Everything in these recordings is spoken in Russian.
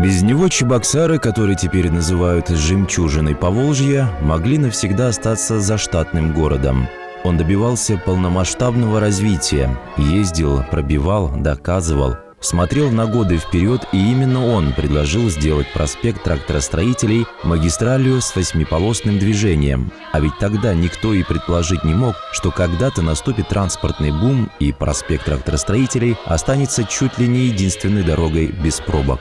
Без него Чебоксары, которые теперь называют «жемчужиной Поволжья», могли навсегда остаться заштатным городом. Он добивался полномасштабного развития, ездил, пробивал, доказывал, смотрел на годы вперед, и именно он предложил сделать проспект Тракторостроителей магистралью с 8-полосным движением. А ведь тогда никто и предположить не мог, что когда-то наступит транспортный бум, и проспект Тракторостроителей останется чуть ли не единственной дорогой без пробок.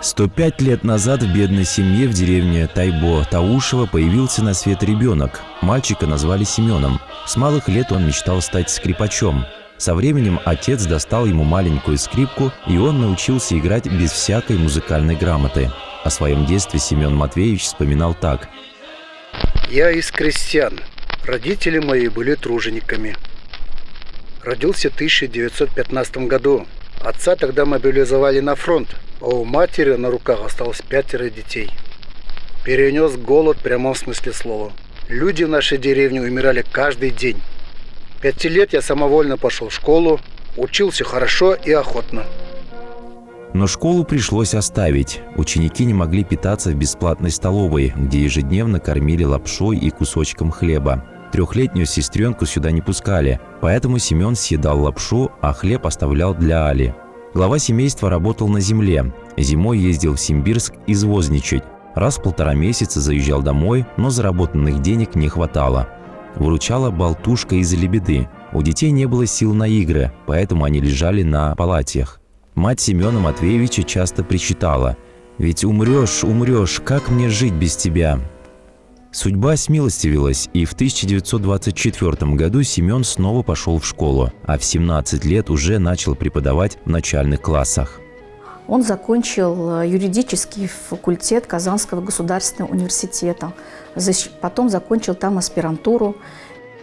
105 лет назад в бедной семье в деревне Тайбо-Таушево появился на свет ребенок. Мальчика назвали Семеном. С малых лет он мечтал стать скрипачом. Со временем отец достал ему маленькую скрипку, и он научился играть без всякой музыкальной грамоты. О своем детстве Семен Матвеевич вспоминал так. «Я из крестьян. Родители мои были тружениками. Родился в 1915 году. Отца тогда мобилизовали на фронт, а у матери на руках осталось 5 детей. Перенес голод в прямом смысле слова. Люди в нашей деревне умирали каждый день. 5 лет я самовольно пошел в школу, учился хорошо и охотно. Но школу пришлось оставить. Ученики не могли питаться в бесплатной столовой, где ежедневно кормили лапшой и кусочком хлеба. 3-летнюю сестренку сюда не пускали, поэтому Семен съедал лапшу, а хлеб оставлял для Али. Глава семейства работал на земле. Зимой ездил в Симбирск извозничать. Раз в 1,5 месяца заезжал домой, но заработанных денег не хватало. Выручала болтушка из-за лебеды. У детей не было сил на игры, поэтому они лежали на палатях. Мать Семена Матвеевича часто причитала: «Ведь умрешь, умрешь, как мне жить без тебя?» Судьба смилостивилась, и в 1924 году Семен снова пошел в школу, а в 17 лет уже начал преподавать в начальных классах. Он закончил юридический факультет Казанского государственного университета, потом закончил там аспирантуру.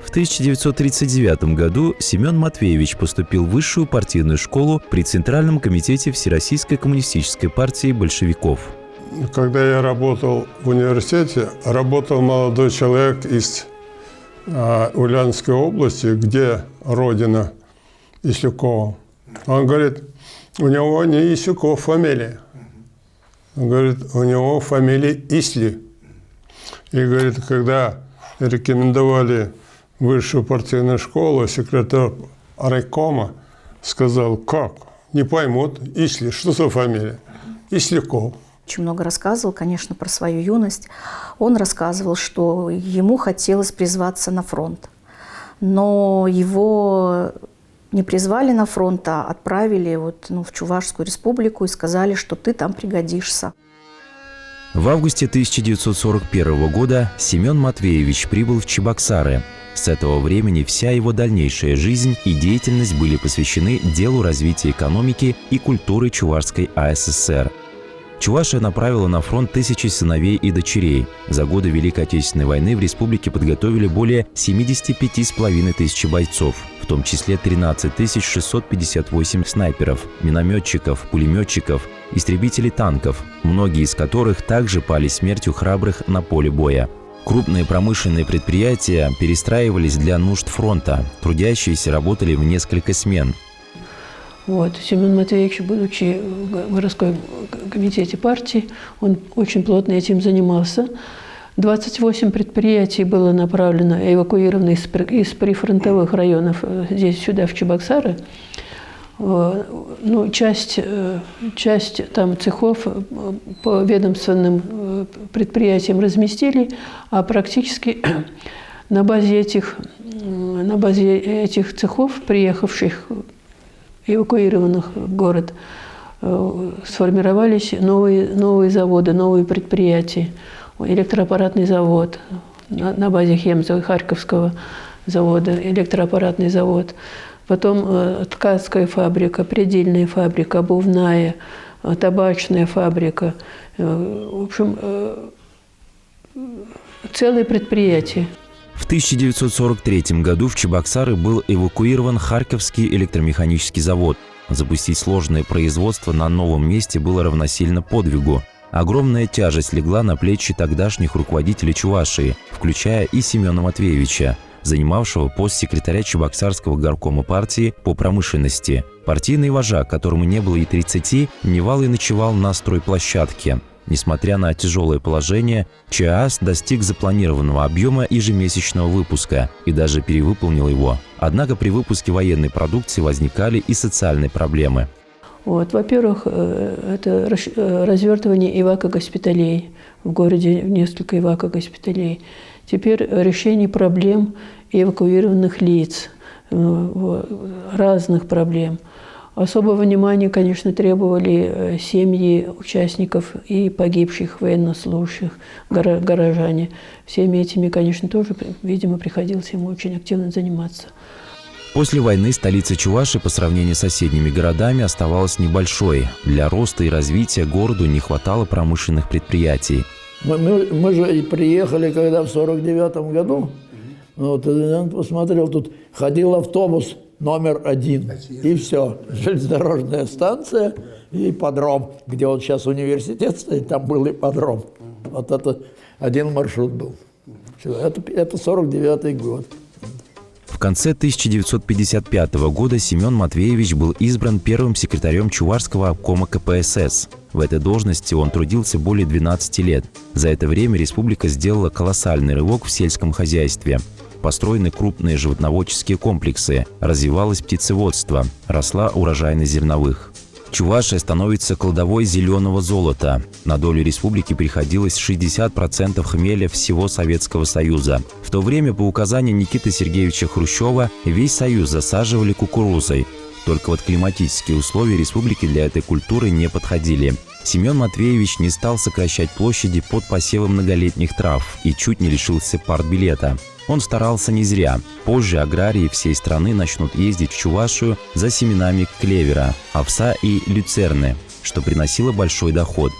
В 1939 году Семен Матвеевич поступил в высшую партийную школу при Центральном комитете Всероссийской коммунистической партии большевиков. Когда я работал в университете, работал молодой человек из Ульяновской области, где родина Ислюкова. Он говорит, у него не Ислюков фамилия. Он говорит, у него фамилия Ислі. И говорит, когда рекомендовали высшую партийную школу, секретарь райкома сказал, как? Не поймут, Ислі, что за фамилия? Ислюков. Очень много рассказывал, конечно, про свою юность. Он рассказывал, что ему хотелось призваться на фронт. Но его не призвали на фронт, а отправили в Чувашскую республику и сказали, что ты там пригодишься. В августе 1941 года Семен Матвеевич прибыл в Чебоксары. С этого времени вся его дальнейшая жизнь и деятельность были посвящены делу развития экономики и культуры Чувашской АССР. Чувашия направила на фронт тысячи сыновей и дочерей. За годы Великой Отечественной войны в республике подготовили более 75,5 тысяч бойцов, в том числе 13 658 снайперов, минометчиков, пулеметчиков, истребителей танков, многие из которых также пали смертью храбрых на поле боя. Крупные промышленные предприятия перестраивались для нужд фронта, трудящиеся работали в несколько смен. Семен Матвеевич, будучи в городском комитете партии, он очень плотно этим занимался. 28 предприятий было направлено, эвакуировано из прифронтовых районов здесь, сюда, в Чебоксары. Часть там цехов по ведомственным предприятиям разместили, а практически на базе этих цехов, приехавших, эвакуированных в город, сформировались новые заводы, новые предприятия. Электроаппаратный завод на базе Хемза, Харьковского завода, электроаппаратный завод. Потом ткацкая фабрика, предельная фабрика, обувная, табачная фабрика. В общем, целые предприятия. В 1943 году в Чебоксары был эвакуирован Харьковский электромеханический завод. Запустить сложное производство на новом месте было равносильно подвигу. Огромная тяжесть легла на плечи тогдашних руководителей Чувашии, включая и Семена Матвеевича. занимавшего пост секретаря Чебоксарского горкома партии по промышленности. Партийный вожак, которому не было и 30, дневал и ночевал на стройплощадке. Несмотря на тяжелое положение, ЧААС достиг запланированного объема ежемесячного выпуска и даже перевыполнил его. Однако при выпуске военной продукции возникали и социальные проблемы. Вот, во-первых, это развертывание ивако-госпиталей. В городе несколько ивако-госпиталей. Теперь решение проблем эвакуированных лиц, разных проблем. Особого внимания, конечно, требовали семьи участников и погибших военнослужащих, горожане. Всеми этими, конечно, тоже, видимо, приходилось ему очень активно заниматься. После войны столица Чувашии по сравнению с соседними городами оставалась небольшой. Для роста и развития городу не хватало промышленных предприятий. Мы же и приехали, когда в 49-м году, вот, я посмотрел, тут ходил автобус номер 1, и все. Железнодорожная станция и ипподром, где вот сейчас университет стоит, там был ипподром. Вот это один маршрут был. Это 49-й год. В конце 1955 года Семен Матвеевич был избран первым секретарем Чувашского обкома КПСС. В этой должности он трудился более 12 лет. За это время республика сделала колоссальный рывок в сельском хозяйстве. Построены крупные животноводческие комплексы, развивалось птицеводство, росла урожайность зерновых. Чувашия становится кладовой зеленого золота. На долю республики приходилось 60% хмеля всего Советского Союза. В то время по указанию Никиты Сергеевича Хрущева весь Союз засаживали кукурузой. Только вот климатические условия республики для этой культуры не подходили. Семен Матвеевич не стал сокращать площади под посевы многолетних трав и чуть не лишился партбилета. Он старался не зря. Позже аграрии всей страны начнут ездить в Чувашию за семенами клевера, овса и люцерны, что приносило большой доход.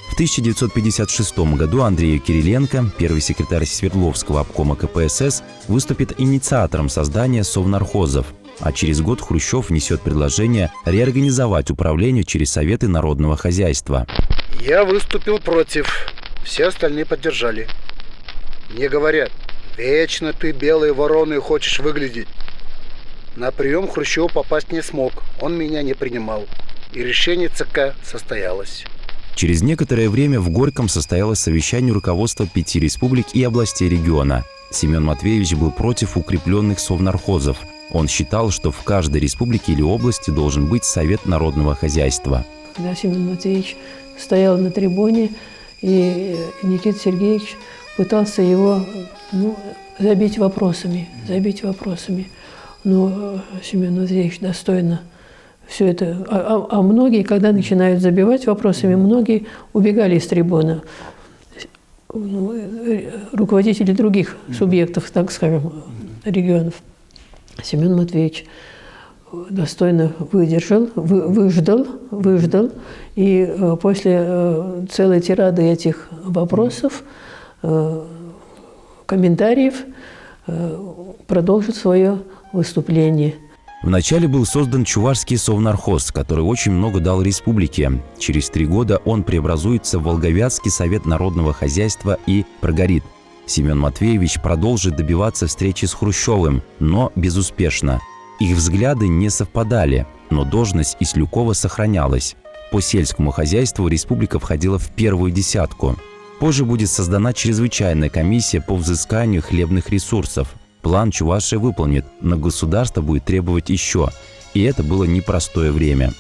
В 1956 году Андрей Кириленко, первый секретарь Свердловского обкома КПСС, выступит инициатором создания совнархозов, а через год Хрущев внесет предложение реорганизовать управление через Советы народного хозяйства. Я выступил против, все остальные поддержали. Мне говорят: вечно ты белой вороной хочешь выглядеть. На прием Хрущев попасть не смог, он меня не принимал. И решение ЦК состоялось. Через некоторое время в Горьком состоялось совещание руководства 5 республик и областей региона. Семен Матвеевич был против укрепленных совнархозов. Он считал, что в каждой республике или области должен быть Совет народного хозяйства. Когда Семен Матвеевич стоял на трибуне, и Никита Сергеевич пытался его забить вопросами. Но Семен Матвеевич достойно все это. А многие, когда начинают забивать вопросами, многие убегали с трибуны. Руководители других субъектов, так скажем, регионов. Семен Матвеевич достойно выждал, и после целой тирады этих вопросов, комментариев, продолжит свое выступление. Вначале был создан Чувашский совнархоз, который очень много дал республике. Через 3 года он преобразуется в Волговятский совет народного хозяйства и прогорит. Семен Матвеевич продолжит добиваться встречи с Хрущевым, но безуспешно. Их взгляды не совпадали, но должность Ислюкова сохранялась. По сельскому хозяйству республика входила в первую десятку. Позже будет создана чрезвычайная комиссия по взысканию хлебных ресурсов. План Чувашия выполнит, но государство будет требовать еще. И это было непростое время.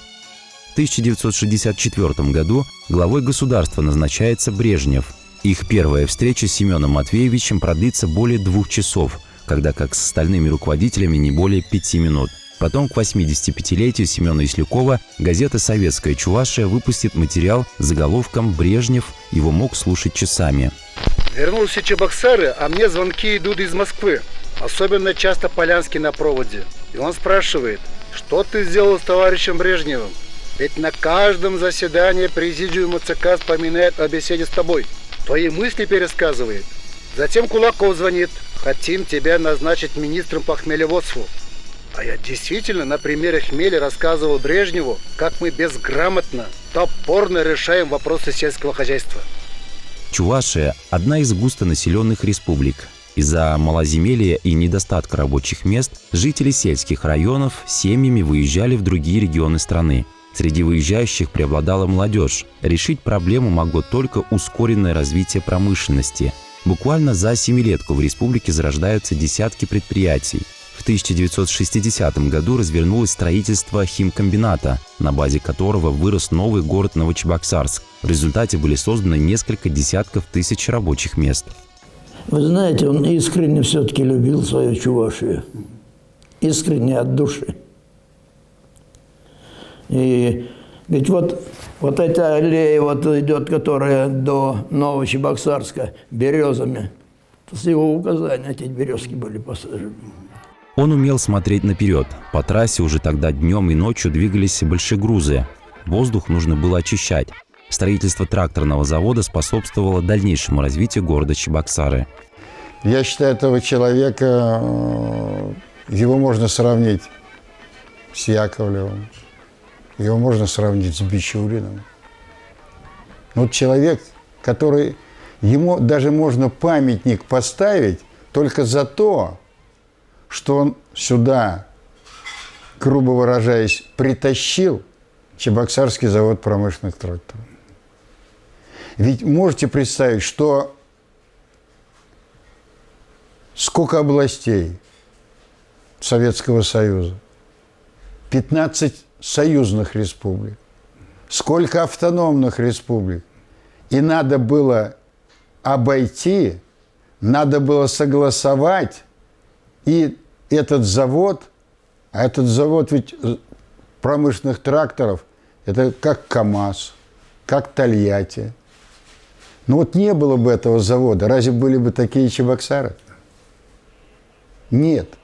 В 1964 году главой государства назначается Брежнев. Их первая встреча с Семеном Матвеевичем продлится более 2 часов, когда как с остальными руководителями не более 5 минут. Потом к 85-летию Семена Ислюкова газета «Советская Чувашия» выпустит материал с заголовком «Брежнев». Его мог слушать часами. Вернулся Чебоксары, а мне звонки идут из Москвы. Особенно часто Полянский на проводе. И он спрашивает: что ты сделал с товарищем Брежневым? Ведь на каждом заседании президиума ЦК вспоминает о беседе с тобой. Твои мысли пересказывает. Затем Кулаков звонит: хотим тебя назначить министром по хмелеводству. А я действительно на примере хмеля рассказывал Брежневу, как мы безграмотно, топорно решаем вопросы сельского хозяйства. Чувашия – одна из густонаселенных республик. Из-за малоземелья и недостатка рабочих мест жители сельских районов семьями выезжали в другие регионы страны. Среди выезжающих преобладала молодежь. Решить проблему могло только ускоренное развитие промышленности. Буквально за семилетку в республике зарождаются десятки предприятий. В 1960 году развернулось строительство химкомбината, на базе которого вырос новый город Новочебоксарск. В результате были созданы несколько десятков тысяч рабочих мест. Вы знаете, он искренне все-таки любил свою Чувашию. Искренне от души. И ведь вот эта аллея вот идет, которая до Новочебоксарска березами. С его указания эти березки были посажены. Он умел смотреть наперед. По трассе уже тогда днем и ночью двигались большегрузы. Воздух нужно было очищать. Строительство тракторного завода способствовало дальнейшему развитию города Чебоксары. Я считаю, этого человека, его можно сравнить с Яковлевым, его можно сравнить с Бичуриным. Вот человек, который, ему даже можно памятник поставить только за то, что он сюда, грубо выражаясь, притащил Чебоксарский завод промышленных тракторов. Ведь можете представить, что сколько областей Советского Союза, 15 союзных республик, сколько автономных республик. И надо было обойти, надо было согласовать, и этот завод, а этот завод ведь промышленных тракторов, это как КАМАЗ, как Тольятти. Ну вот не было бы этого завода, разве были бы такие Чебоксары? Нет.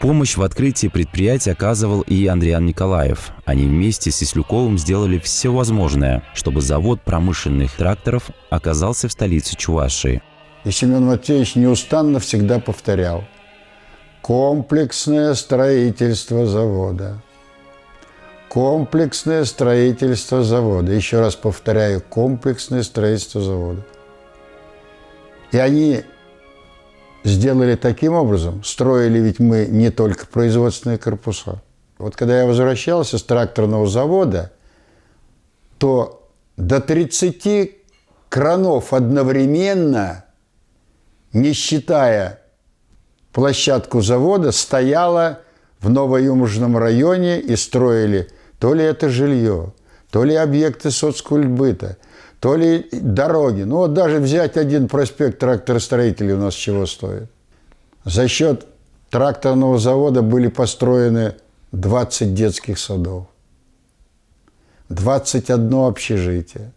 Помощь в открытии предприятия оказывал и Андриан Николаев. Они вместе с Ислюковым сделали все возможное, чтобы завод промышленных тракторов оказался в столице Чувашии. И Семен Матвеевич неустанно всегда повторял: комплексное строительство завода. Комплексное строительство завода. Еще раз повторяю, комплексное строительство завода. И они сделали таким образом, строили ведь мы не только производственные корпуса. Вот когда я возвращался с тракторного завода, то до 30 кранов одновременно, не считая площадку завода, стояло в Новоюмужном районе и строили то ли это жилье, то ли объекты соцкультбыта, то ли дороги. Ну вот даже взять один проспект тракторостроителей у нас чего стоит. За счет тракторного завода были построены 20 детских садов, 21 общежитие.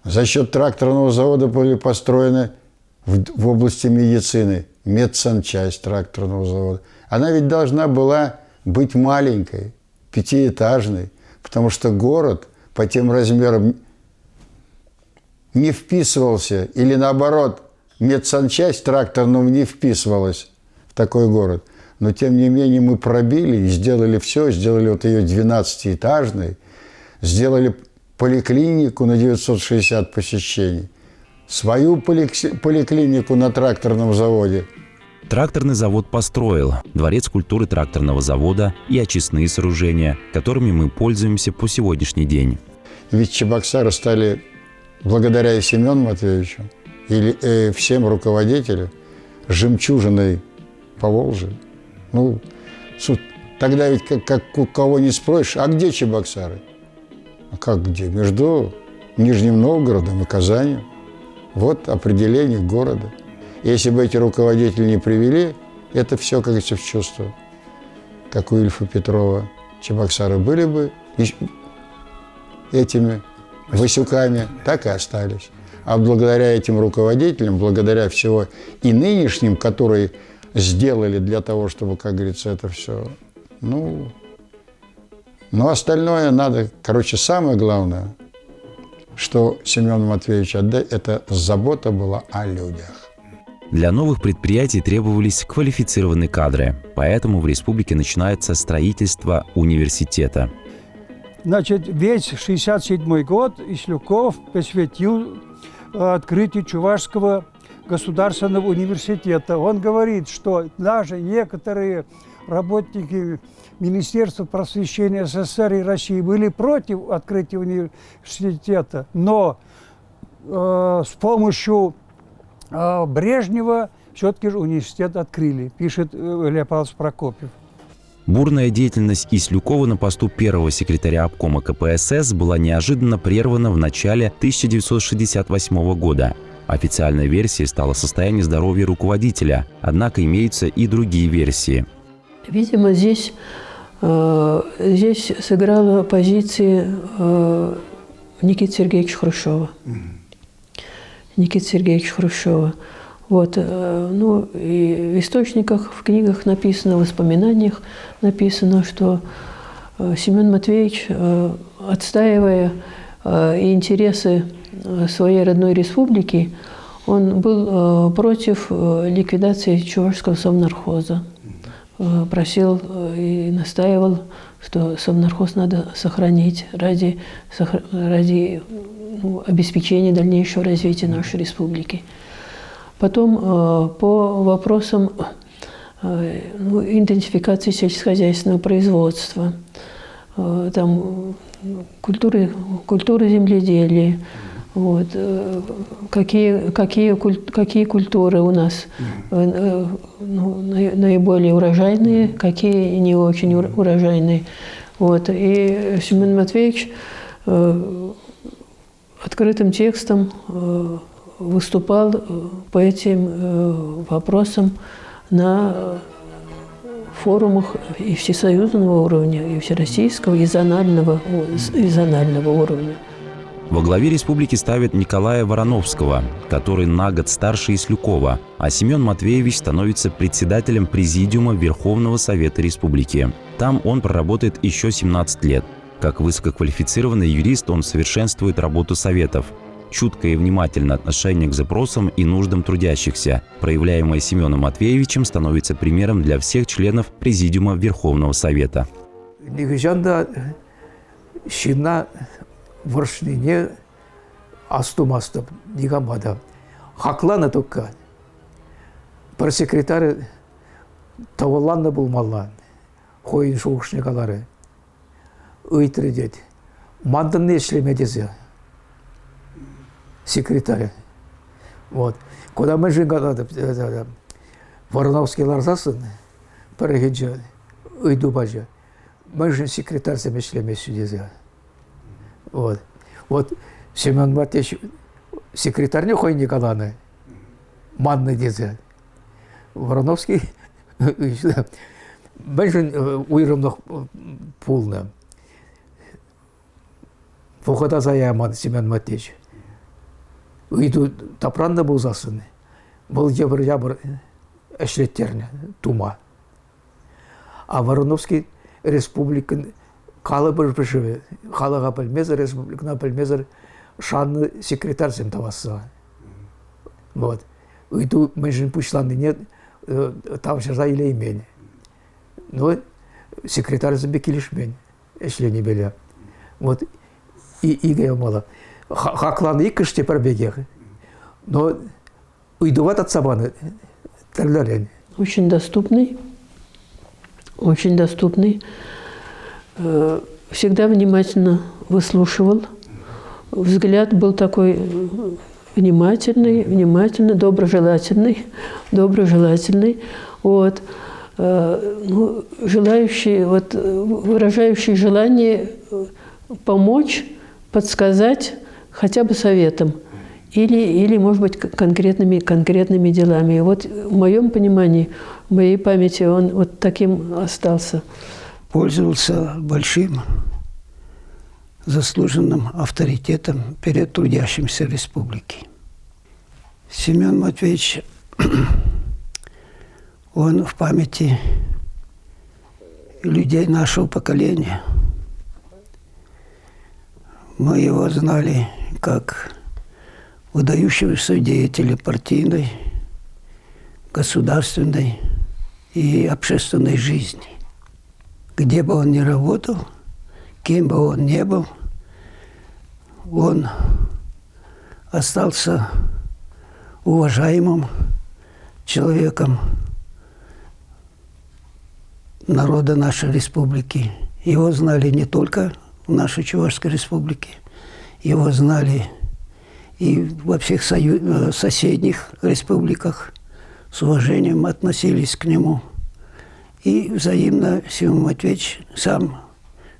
За счет тракторного завода были построены в области медицины медсанчасть тракторного завода. Она ведь должна была быть маленькой, 5-этажной, потому что город по тем размерам не вписывался, или наоборот, медсанчасть тракторного не вписывалась в такой город. Но тем не менее мы пробили и сделали все, сделали вот ее 12-этажной, сделали поликлинику на 960 посещений, свою поликлинику на тракторном заводе. Тракторный завод построил дворец культуры тракторного завода и очистные сооружения, которыми мы пользуемся по сегодняшний день. Ведь Чебоксары стали, благодаря и Семену Матвеевичу, и всем руководителям, жемчужиной Поволжья. Ну, тогда ведь как у кого не спросишь, а где Чебоксары? А как где? Между Нижним Новгородом и Казанью. Вот определение города. Если бы эти руководители не привели, это все, как говорится, в чувство. Как у Ильфа Петрова, Чебоксары были бы этими Васюками, так и остались. А благодаря этим руководителям, благодаря всего и нынешним, которые сделали для того, чтобы, как говорится, это все, но остальное надо, самое главное, что Семену Матвеевичу отдать, это забота была о людях. Для новых предприятий требовались квалифицированные кадры, поэтому в республике начинается строительство университета. Значит, весь 1967 год Ислюков посвятил открытию Чувашского государственного университета. Он говорит, что даже некоторые работники Министерства просвещения СССР и России были против открытия университета, но с помощью Брежнева все-таки же университет открыли, пишет Илья Павлович Прокопьев. Бурная деятельность Ислюкова на посту первого секретаря обкома КПСС была неожиданно прервана в начале 1968 года. Официальной версией стало состояние здоровья руководителя, однако имеются и другие версии. Видимо, здесь сыграла позиции Никиты Сергеевича Хрущева. Никиты Сергеевича Хрущева. Вот, ну, и в источниках, в книгах написано, в воспоминаниях написано, что Семен Матвеевич, отстаивая интересы своей родной республики, он был против ликвидации Чувашского совнархоза. Просил и настаивал, что совнархоз надо сохранить ради обеспечения дальнейшего развития нашей республики. Потом по вопросам интенсификации сельскохозяйственного производства, там, культуры земледелия, вот, какие культуры у нас наиболее урожайные, какие не очень урожайные. Вот. И Семен Матвеевич открытым текстом выступал по этим вопросам на форумах и всесоюзного уровня, и всероссийского, и зонального уровня. Во главе республики ставят Николая Вороновского, который на год старше Ислюкова, а Семен Матвеевич становится председателем Президиума Верховного Совета Республики. Там он проработает еще 17 лет. Как высококвалифицированный юрист он совершенствует работу Советов. Чуткое и внимательное отношение к запросам и нуждам трудящихся, проявляемое Семеном Матвеевичем, становится примером для всех членов Президиума Верховного Совета. Варшнине астум-астып дигамада. Хаклана только. Пресекретарь тавалланна булмаллан. Хойын шоушнигалары. Ыйтредет. Мандын эшлемедезе. Секретарь. Вот. Куда мы же Вороновский ларзасын, перегеджа, ыйду бажа. Мы же секретарь замешлемесюдезе. Вот. Вот Семен Матвеевич секретарь не хой Николаны, манный дезет. Вороновский, бежен уйромных полно. Входа заяман Семен Матвеевич. Иду тапранда был засын, был ябр эшлеттерне тума. А Вороновский республикан Халы бір живе, халыға білмезір, республикана білмезір, шанны секретарь земтавасы. Вот. Үйду мәжін пұшланды не тавшырза иле имен. Но секретарь зембе келішмен, эшлені беле. Вот. Иге ямала. Хакланы икіште пәрбеге. Но үйдуға татсабаны тәрлерен. Очень доступный. Очень доступный. Всегда внимательно выслушивал. Взгляд был такой внимательный, доброжелательный. Вот. Ну, желающий, вот, выражающий желание помочь, подсказать хотя бы советом. Или может быть, конкретными делами. И вот в моем понимании, в моей памяти он вот таким остался. Пользовался большим заслуженным авторитетом перед трудящимся республики. Семен Матвеевич, он в памяти людей нашего поколения. Мы его знали как выдающегося деятеля партийной, государственной и общественной жизни. Где бы он ни работал, кем бы он ни был, он остался уважаемым человеком народа нашей республики. Его знали не только в нашей Чувашской республике, его знали и во всех соседних республиках, с уважением относились к нему. И взаимно Семен Матвеевич сам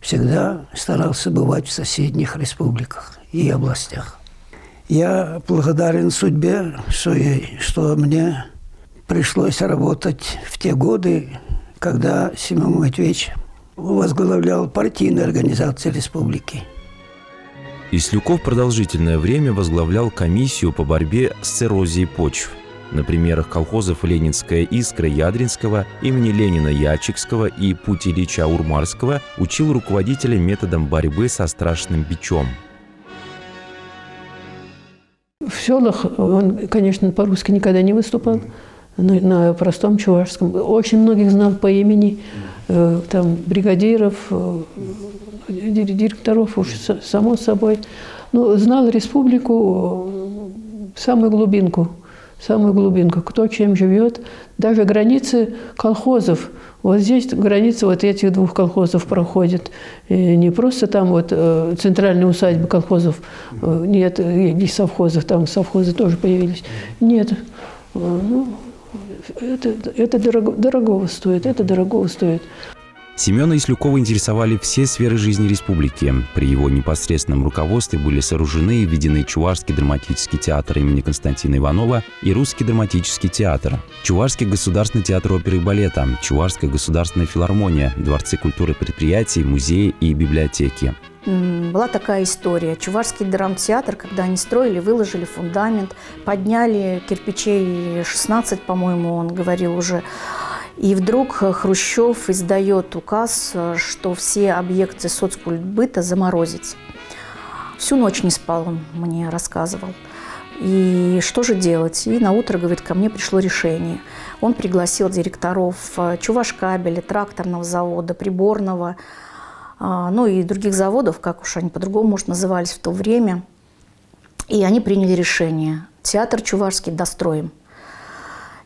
всегда старался бывать в соседних республиках и областях. Я благодарен судьбе своей, что мне пришлось работать в те годы, когда Семен Матвеевич возглавлял партийные организации республики. Ислюков продолжительное время возглавлял комиссию по борьбе с эрозией почв. На примерах колхозов «Ленинская искра» Ядринского, имени Ленина Ячикского и «Путь Ильича Урмарского» учил руководителя методом борьбы со страшным бичом. В селах он, конечно, по-русски никогда не выступал, на простом чувашском. Очень многих знал по имени, там, бригадиров, директоров, уж само собой. Но знал республику, самую глубинку, кто чем живет. Даже границы колхозов. Вот здесь границы вот этих двух колхозов проходят. И не просто там вот центральные усадьбы колхозов, нет, и совхозов, там совхозы тоже появились. Нет, ну, это дорогого стоит, Семена Ислюкова интересовали все сферы жизни республики. При его непосредственном руководстве были сооружены и введены Чувашский драматический театр имени Константина Иванова и Русский драматический театр, Чувашский государственный театр оперы и балета, Чувашская государственная филармония, дворцы культуры предприятий, музеи и библиотеки. Была такая история. Чувашский драмтеатр, когда они строили, выложили фундамент, подняли кирпичей 16, по-моему, он говорил уже. И вдруг Хрущев издает указ, что все объекты соцкультбыта заморозить. Всю ночь не спал, он мне рассказывал. И что же делать? И наутро, говорит, ко мне пришло решение. Он пригласил директоров Чувашкабеля, тракторного завода, приборного, ну и других заводов, как уж они по-другому, может, назывались в то время. И они приняли решение. Театр чувашский достроим.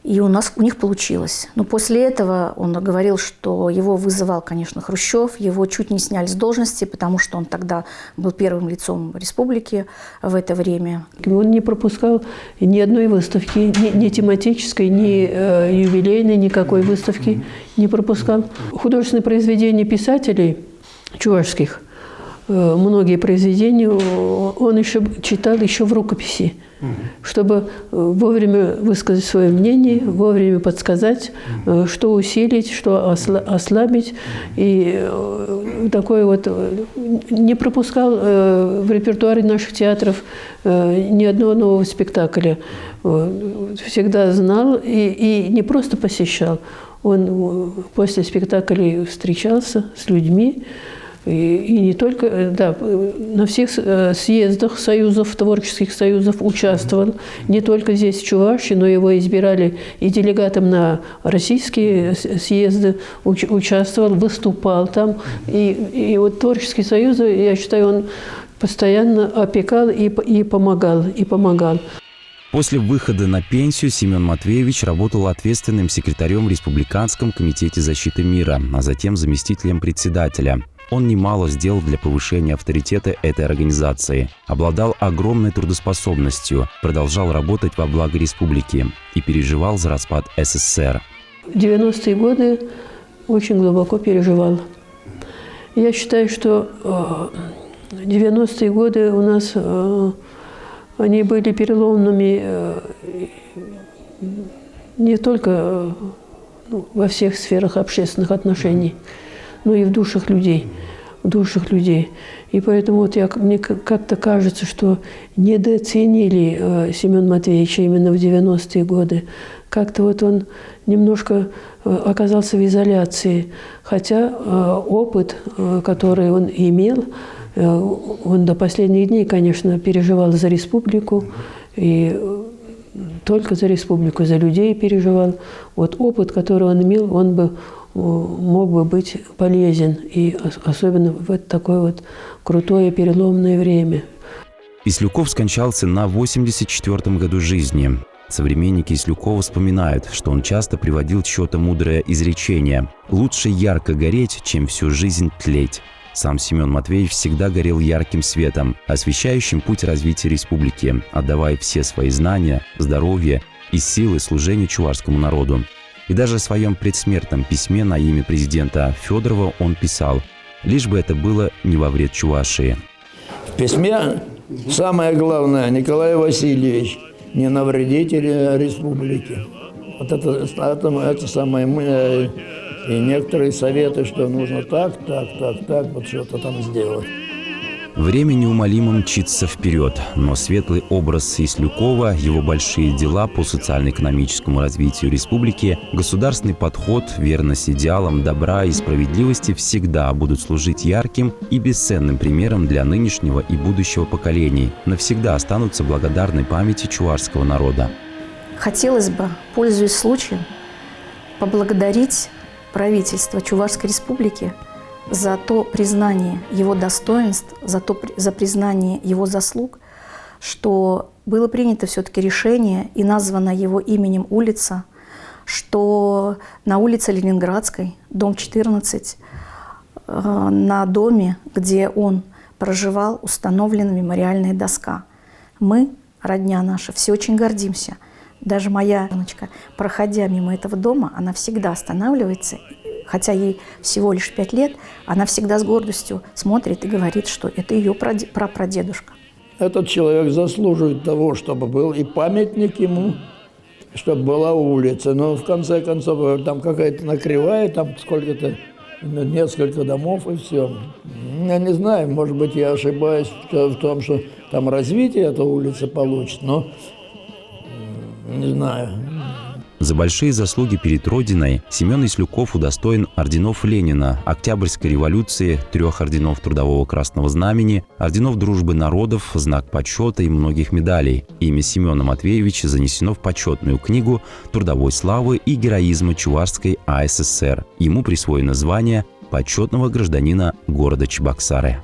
И у них получилось. Но после этого он говорил, что его вызывал, конечно, Хрущев. Его чуть не сняли с должности, потому что он тогда был первым лицом республики в это время. Он не пропускал ни одной выставки, ни тематической, ни юбилейной, никакой выставки не пропускал. Художественные произведения писателей чувашских, многие произведения он еще читал еще в рукописи, чтобы вовремя высказать свое мнение, вовремя подсказать, что усилить, что ослабить. И такой вот не пропускал в репертуаре наших театров ни одного нового спектакля. Всегда знал и не просто посещал. Он после спектаклей встречался с людьми, и не только, да, на всех съездах союзов, творческих союзов участвовал. Не только здесь, в Чувашии, но его избирали и делегатом на российские съезды, участвовал, выступал там. И вот творческие союзы, я считаю, он постоянно опекал и помогал. После выхода на пенсию Семен Матвеевич работал ответственным секретарем в Республиканском комитете защиты мира, а затем заместителем председателя. Он немало сделал для повышения авторитета этой организации, обладал огромной трудоспособностью, продолжал работать во благо республики и переживал за распад СССР. В 90-е годы очень глубоко переживал. Я считаю, что 90-е годы у нас они были переломными не только во всех сферах общественных отношений, но и в душах людей. И поэтому вот мне как-то кажется, что недооценили Семена Матвеевича именно в 90-е годы. Как-то вот он немножко оказался в изоляции. Хотя опыт, который он имел, он до последних дней, конечно, переживал за республику. И только за республику, за людей переживал. Вот опыт, который он имел, он бы мог бы быть полезен, и особенно в такое вот крутое переломное время. Ислюков скончался на 84-м году жизни. Современники Ислюкова вспоминают, что он часто приводил чье-то мудрое изречение: «Лучше ярко гореть, чем всю жизнь тлеть». Сам Семен Матвеевич всегда горел ярким светом, освещающим путь развития республики, отдавая все свои знания, здоровье и силы служению чувашскому народу. И даже в своем предсмертном письме на имя президента Федорова он писал: «Лишь бы это было не во вред Чувашии». В письме самое главное: Николай Васильевич, не навредитель республики. Вот это самое... И некоторые советы, что нужно так, вот что-то там сделать. Время неумолимо мчится вперед, но светлый образ Ислюкова, его большие дела по социально-экономическому развитию республики, государственный подход, верность идеалам добра и справедливости всегда будут служить ярким и бесценным примером для нынешнего и будущего поколений, навсегда останутся благодарной памяти чувашского народа. Хотелось бы, пользуясь случаем, поблагодарить правительство Чувашской Республики за то признание его достоинств, за признание его заслуг, что было принято все-таки решение и названа его именем улица, что на улице Ленинградской, дом 14, на доме, где он проживал, установлена мемориальная доска. Мы, родня наша, все очень гордимся. Даже моя внучка, проходя мимо этого дома, она всегда останавливается, хотя ей всего лишь 5 лет, она всегда с гордостью смотрит и говорит, что это ее прапрадедушка. Этот человек заслуживает того, чтобы был и памятник ему, чтобы была улица. Но в конце концов там какая-то накривая, там сколько-то, несколько домов и все. Я не знаю, может быть, я ошибаюсь в том, что там развитие этой улицы получит, но не знаю. За большие заслуги перед Родиной Семен Ислюков удостоен орденов Ленина, Октябрьской революции, 3 орденов Трудового Красного Знамени, орденов Дружбы народов, знак почета и многих медалей. Имя Семена Матвеевича занесено в почетную книгу трудовой славы и героизма Чувашской АССР. Ему присвоено звание почетного гражданина города Чебоксары.